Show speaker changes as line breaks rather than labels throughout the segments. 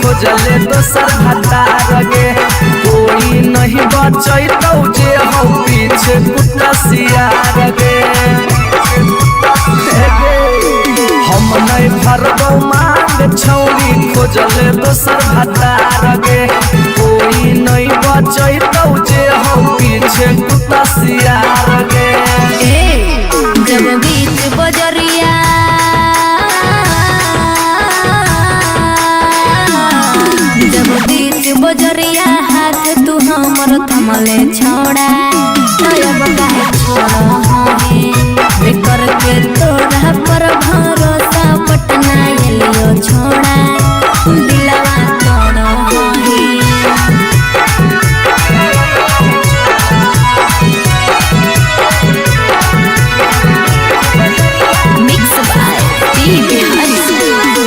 खोजले दोसर भतार गे कोई नहीं बचैतौ जे हो पीछे कुत्ता सियार गे हम नहीं भरबौ मांग छौरी खोजले दोसर भतार गे कोई नहीं बचैतौ जे हो पीछे कुत्ता सियार गे
जब बीच बजरिया बजरिया हाथ तू हमर थमले छोड़ा तब काहे छोड़ो हमें बेकर के तोरा पर भरोसा पटना एलियो छोड़ा दिलवा तोड़ो हमें मिक्स बाय टीवी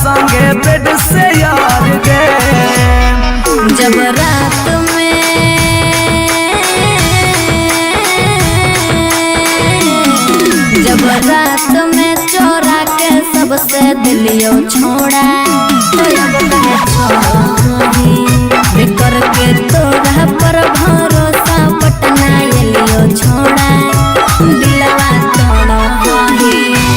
संगे बेड से यार गे
जब रात में चोरा के सबसे दिलियो छोड़ा बेकर के तोरा पर भरोसा पटना एलियो छोड़ा दिलवा तोड़ो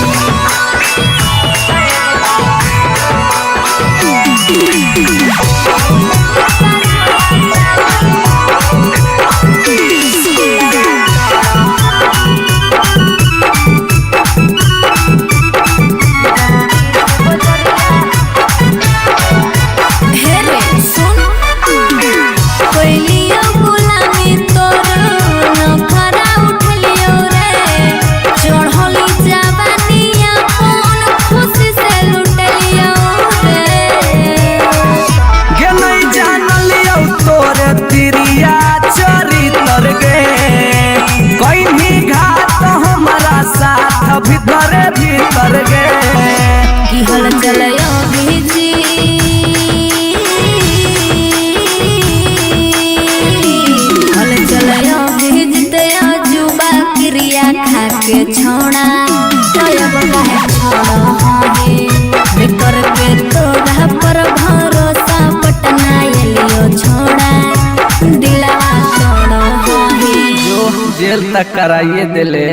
भीतर गे की हल चलयो भीजी हल चलयो भीजते जुबा क्रिया खा के छोड़ा तब काहे छोड़ो हमें बेकर के तोरा पर भरोसा पटना एलियो छोड़ा दिलवा तोड़ो हमें
जो जेल तक कराइए दिले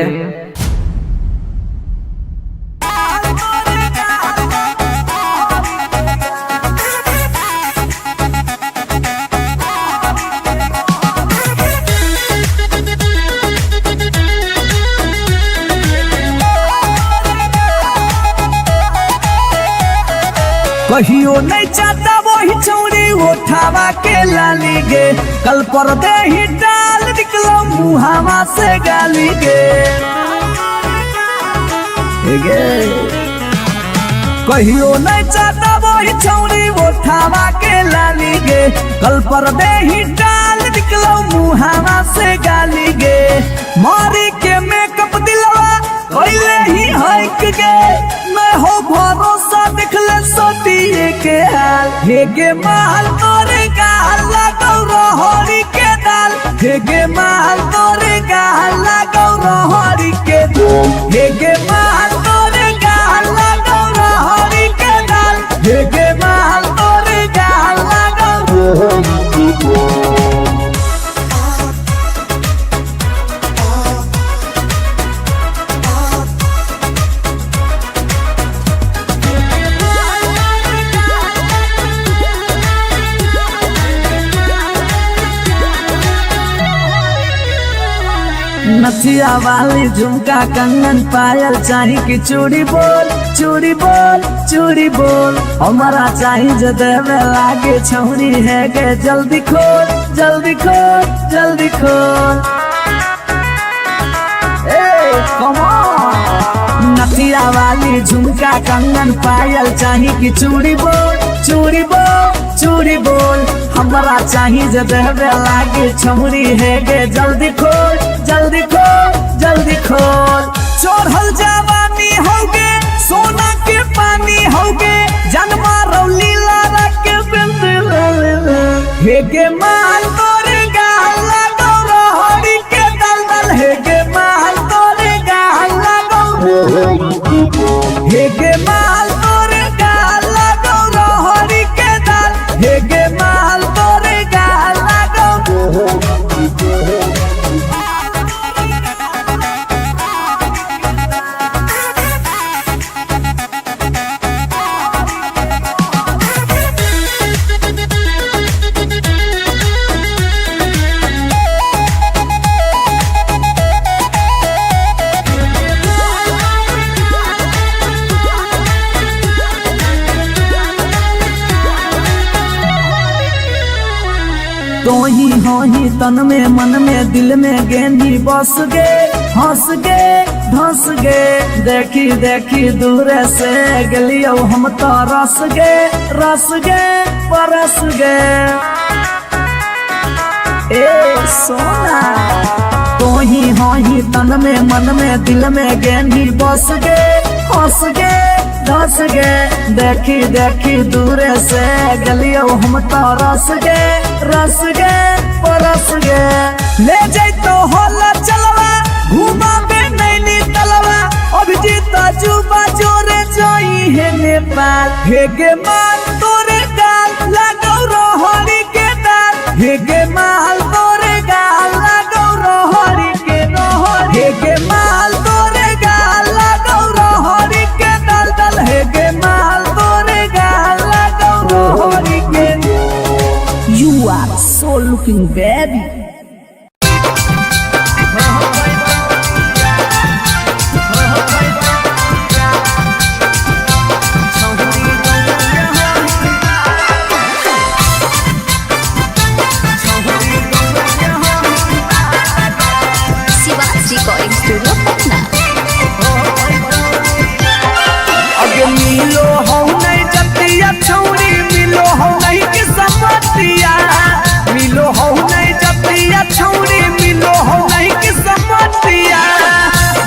कहियो नहीं चाहता वही चौड़ी उठावा के लाली गे कल पर दे ही डाल निकलो मुहावा से गाली गे कहियो नहीं चाहता वही चौड़ी उठावा के लाली गे कल पर दे ही डाल निकलो मुहावा से गाली गे मारी के मेकअप दिलवा कोइले ही हक गे मैं हो भरोसा दिखले सोतिए के हाल हे गे माल तोरे गाल लगौ रहरी के दाल हे गे माल तोरे गाल लगौ रहरी के दाल हे गे माल तोरे गाल लगौ रहरी के दाल हे गे माल तोरे गाल लगौ रहरी के दाल नथिया वाली झुमका कंगन पायल चाही कि चूड़ी बोल चूड़ी बोल चूड़ी बोल हमारा चाही जो देवे लागे छौरी है गे जल्दी खोल जल्दी खोल जल्दी खोल। नथिया वाली झुमका कंगन पायल चाही कि चूड़ी बोल चूड़ी बोल चूड़ी बोल हमारा चाही जो देवे लागे छौरी है गे जल्दी खोल जल्दी खोल जल्दी खोल। चढ़ल जवानी होगे सोना के पानी होगे जन्मा रौली लारा के बिंद हे गे माल तोरे गाला गौरहरी के दलदल हे गे माल तोरे गाला हे गे माल तोरे गाला गौरहरी के दल हे गे माल तोरे गाला तो ही हो ही तन में मन में दिल में गेंदी बस गे हंस गे धंस गे देखी देखी दूर से गलियो हम तो रस गे परस गे ए सोना। तो ही हो ही तन में मन में दिल में गेंदी बस गे हंस गे धस गे देखी देखी दूर से गलियो हम तो रस गे परस गे ले जाई तो होला चलवा घुमा बे नैनी तलवा अभिजीत जुबा जोरे जोई है नेपाल हे गे माल तोरे गाल लगौ रोहरी के दाल हे गे माल तोरे गाल लगौ रोहरी के रोहरी हे गे माल तोरे गाल लगौ रोहरी के दल दल हे गे माल तोरे गाल लगौ रोहरी के। You are so looking baby.
Shivaji recording studio Patna.
अगे मिलो हो नहीं जतिया छौरी मिलो हो नहीं कि समतिया मिलो हो नहीं जतिया छौरी मिलो हो नहीं कि समतिया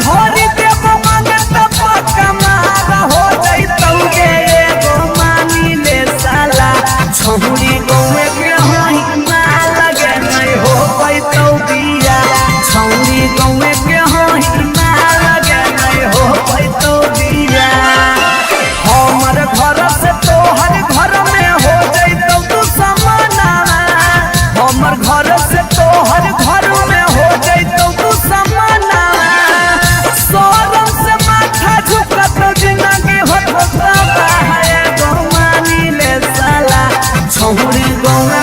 भरी देव मांगे तब कमार हो जाई तौगे एगो मानी ले साला छौरी गौवे के होई मार लगे नहीं हो पाई तो दिया छौरी गौवे के होई मार लगे नहीं हो पाई तो दिया हमर घर से तोहर घर में हो जाई तो तू समाना हमर घर से तोहर घर में हो जाई तो तू समाना सोरम से माथा झुका तो जिंदगी होता है गो मानी ले साला छौरी गौवे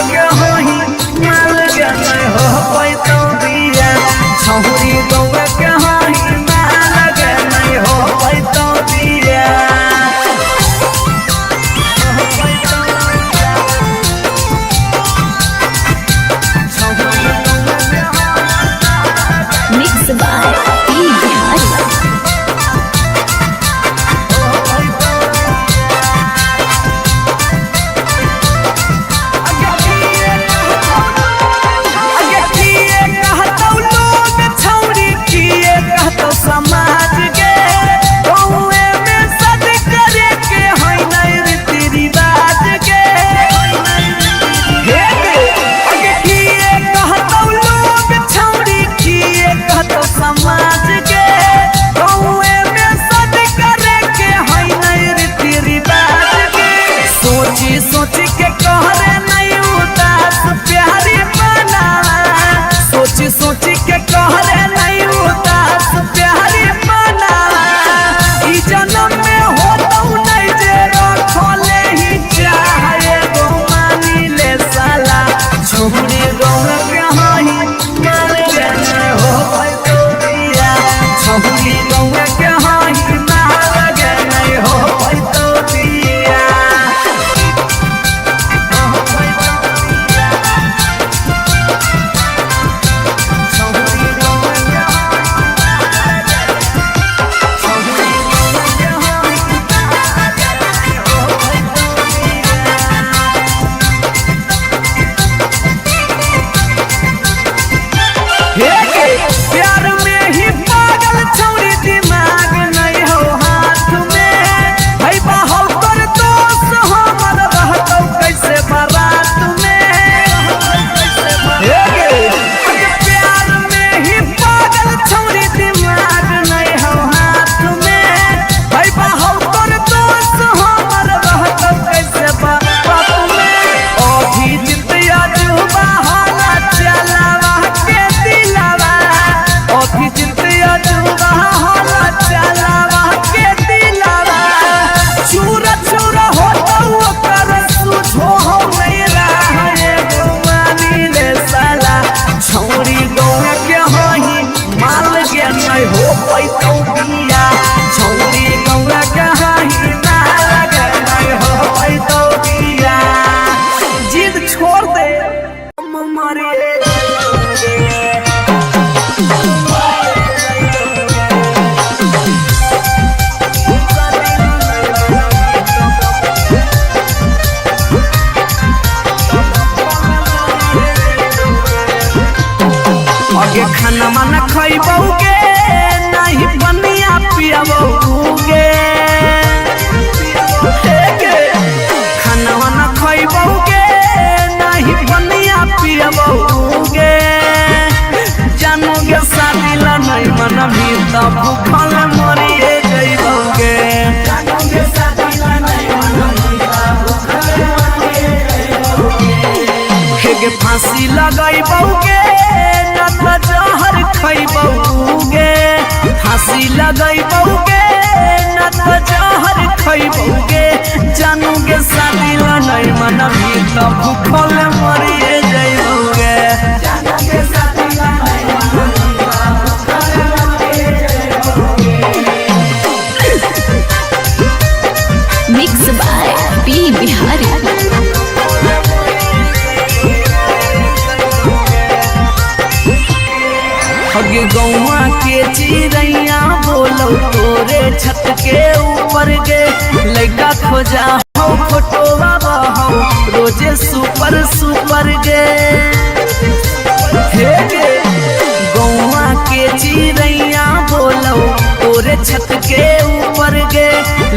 मरिए आगे खाना माना खइबौगे नहीं बनिया पियबौगे खाना माना खइबौगे नहीं बनिया पियबौगे जानोगे शादी ला नहीं मन भी तब भूखल मरिए जइबौगे जानोगे शादी ला नहीं मन भी तब भूखल मरिए जइबौगे फांसी लगइबौगे जहर खइबौगे फांसी लगइबौगे न त जहर खइबौगे जानोगे शादी ला नहीं मन भी तब भूखल मरिए जइबौगे जानोगे शादी ला नहीं मन भी तब भूखल मरिए जइबौगे
मिक्स बाय पी बिहारी
अगे गौवा के चिड़ैया बोलो तोरे छत के ऊपर गे लड़का खोजा हो फोटोवा बहो रोजे सुपर सुपर गे हे गे गौवा के चिड़ैया बोलो तोरे छत के ऊपर गे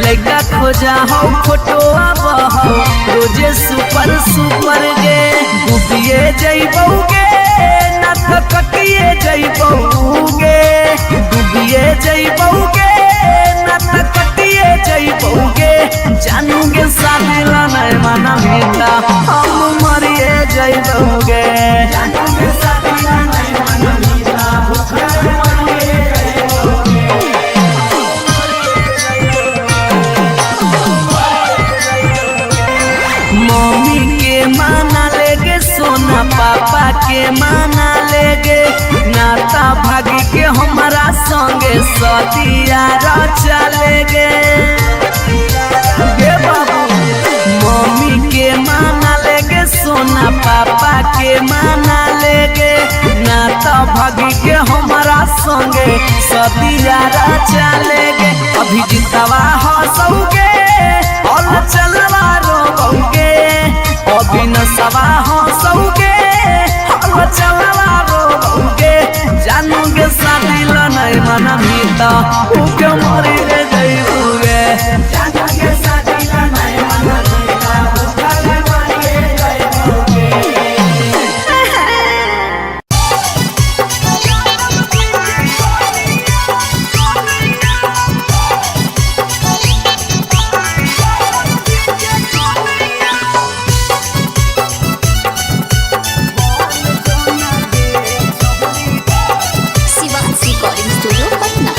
लड़का खोजा हो फोटोवा बहो रोजे सुपर सुपर गे डूबिए जइबौगे कटिए जइबौगे डूबिए जइबौगे न त कटिए जइबौगे जानोगे शादी ला नहीं मन भीता हम मरिए जइबौगे जानोगे शादी ला नहीं मन भीता भूखल मरिए जइबौगे मम्मी के माना लेगे सोना पापा के माना लेगे नाता भागी के हमारा संगे सतिया चलेगे गे बाबू मम्मी के माना लेगे सोना पापा के माना लेगे नाता भागी के हमारा संगे सतिया चलेगे अभी जितवा हंसोगे और चलवा रोगे अभी नसवा हंसोगे और चलवा रोगे जानोगे शादी ला नहीं मन भीता उके मरिए जइबौगे जानोगे शादी ला नहीं मन भीता भूखल मरिए जइबौगे
शिवांश रिकॉर्डिंग स्टूडियो पटना।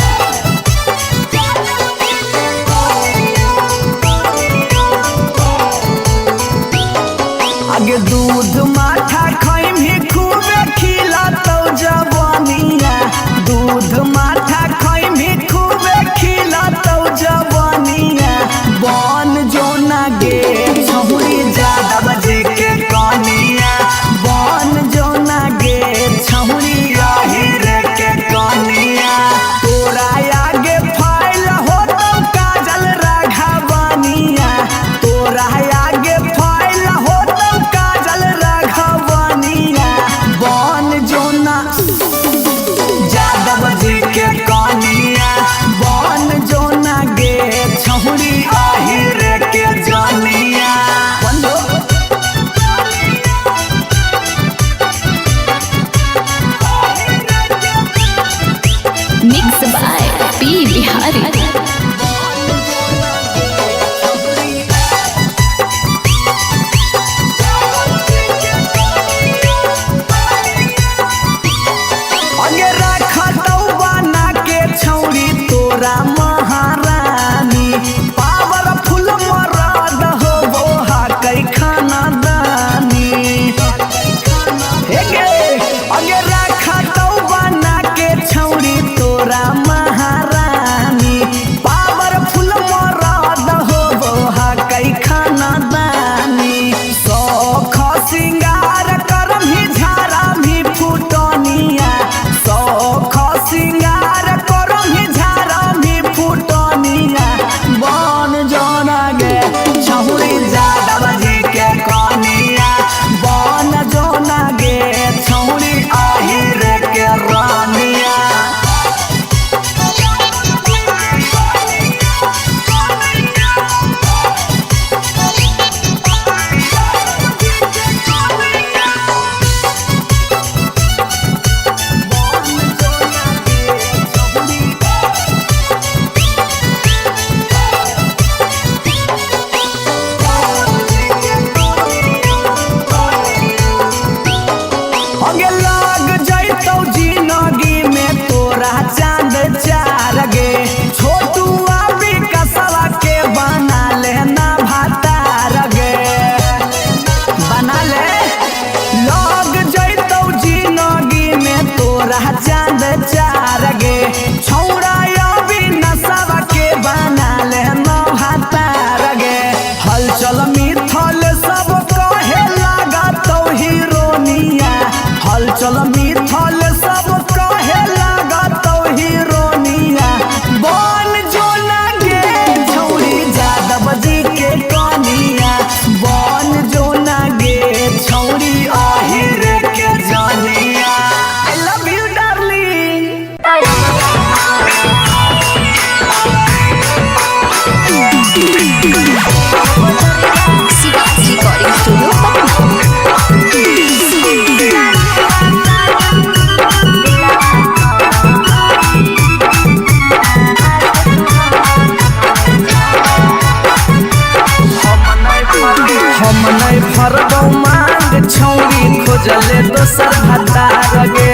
खोजले दोसर भतार गे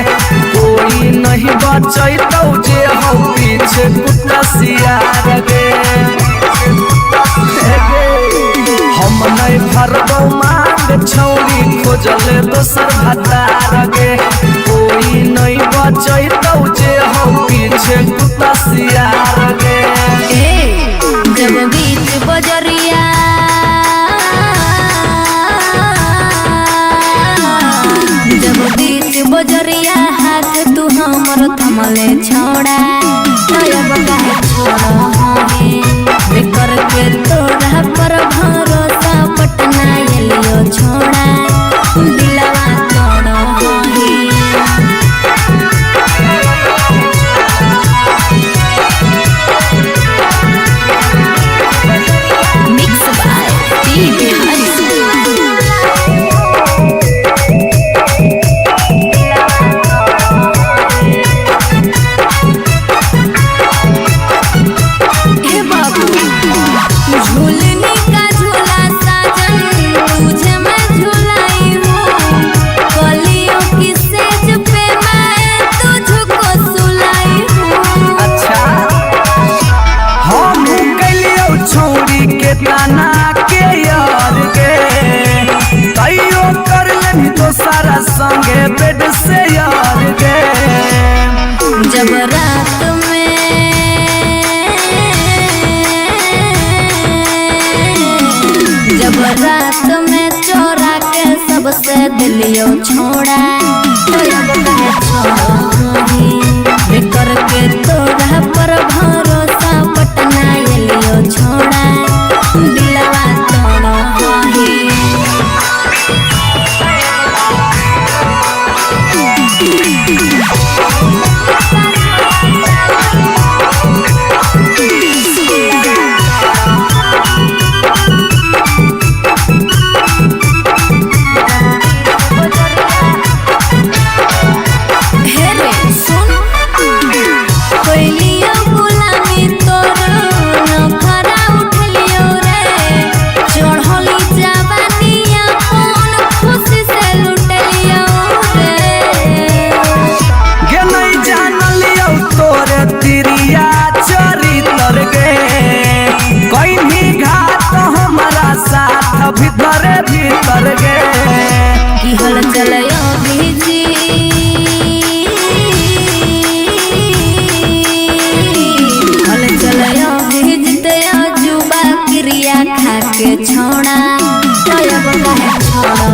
कोई नहीं बचैतौ जे हौ पीछे कुत्ता सियार गे हम नहीं भरबौ मांग छौरी खोजले दोसर भतार गे कोई नहीं बचैतौ जे हौ पीछे कुत्ता सियार गे
जब बीच बजरिया जब बीच बजरिया हाथ तू हमर थमले छोड़ा अब काहे छोड़ा बेकर के तोरा पर भरोसा पटना एलियो छोड़ा दिलवा तोड़ो मिक्स बाय टीवी
सारा संगे बेड से यार गे
जब रात में चोरा के सबसे दिलियो छोड़ा बेकर के तोरा पर भरोसा पटना एलियो छोड़ा दिलवा तोड़ो भीतर गे की हल चलयो भीजी हल चलयो भीजते जुबा क्रिया खा के छोड़ा अब काहे छोड़ो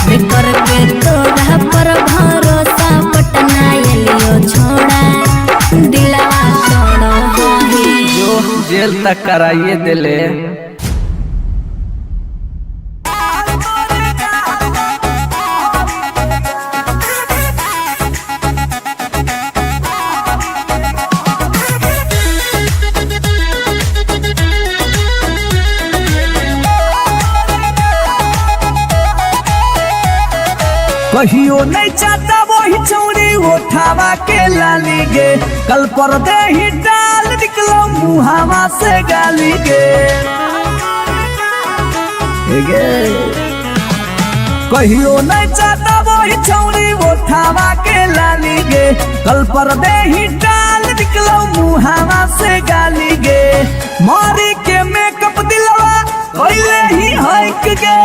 बेकर के तोरा पर भरोसा पटना एलियो छोड़ा दिलवा तोड़ो
जो जेल तक कराइए दिले कहियो नहीं चाहता वही चौड़ी उठावा के लाली गे कल पर दे ही डाल निकलो मुहावा से गाली गे कहियो नहीं चाहता वही चौड़ी उठावा के लाली गे कल पर दे ही डाल निकलो मुहावा से गाली गे मारी के मेकअप दिलवा कोइले ही हक गे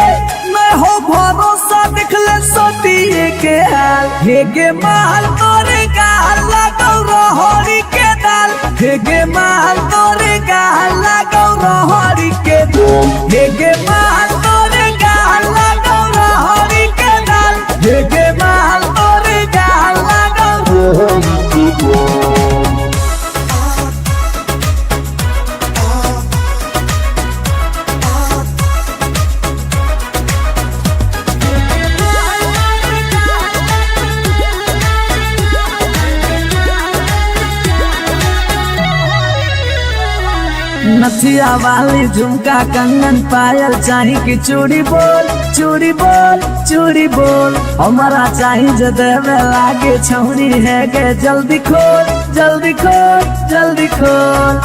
मैं हो भरोसा दिखले सोतिए के हाल हेगे माल तोरे गाल लगौ रहरी के दाल हेगे माल तोरे गाल लगौ रहरी के दाल हेगे माल तोरे गाल लगौ रहरी के दाल हेगे माल तोरे गाल लगौ रहरी के दाल नथिया वाली झुमका कंगन पायल चाही की चूड़ी बोल चूड़ी बोल चूड़ी बोल हमारा चाही जो देवे लागे छौरी है के जल्दी खोल जल्दी खोल जल्दी खोल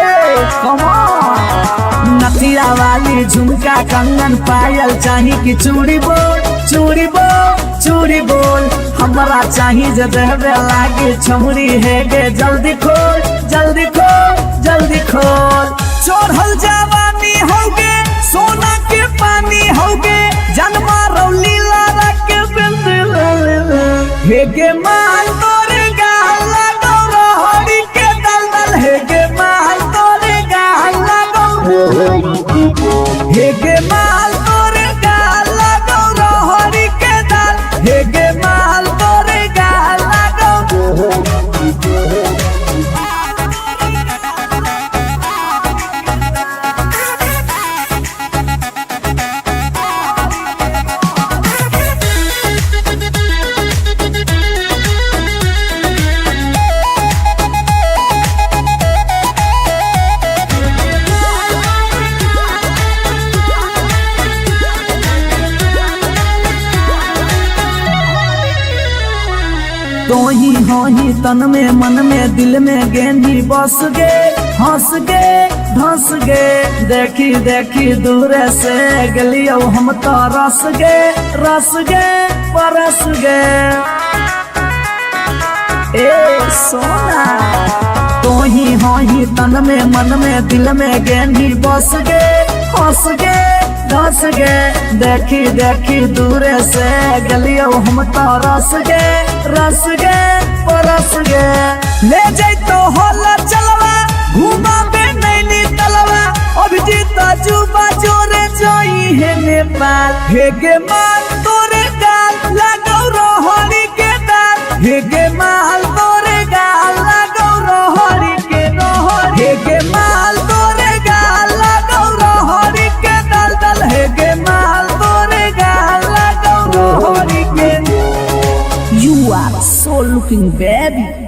ए कम ऑन नथिया वाली झुमका कंगन पायल चाही कि चूड़ी बोल चूड़ी बोल चूड़ी बोल हमरा चाही जे देवे लागे छमुरी है गे जल्दी खोल जल्दी खोल जल्दी खोल चढ़ल जवानी होगे सोना के पानी होगे जन्मा रौली लारा के बिंद हे गे माल तोरे गाला गौरहरी के दलदल हे गे माल तोरे गाला हे गे माल तोरे गाला गौरहरी के दल हे गे माल तोरे गाला तो ही हो ही तन में मन में दिल में गेंदी बस गे हंस गे धंस गे देखी देखी दूर से गलियो हम तो रस गे परस गे ए सोना तो ही हो ही तन में मन में दिल में गेंदी बस गे हंस गे धंस गे देखी देखी दूर से गलियो हम तो रस गे परस गे ले जैतो होला चलवा घुमा बे नैनी तलवा अभिजीत जुबा जोरे जोई है नेपाल हे गे माल तोरे गाल लागौ रोहरी के दाल हे गे माल तोरे गाल लागौ रोहरी के रोहरी हे गे माल तोरे गाल लागौ रोहरी के दल हे गे माल तोरे गाल लागौ रोहरी के You are so looking baby.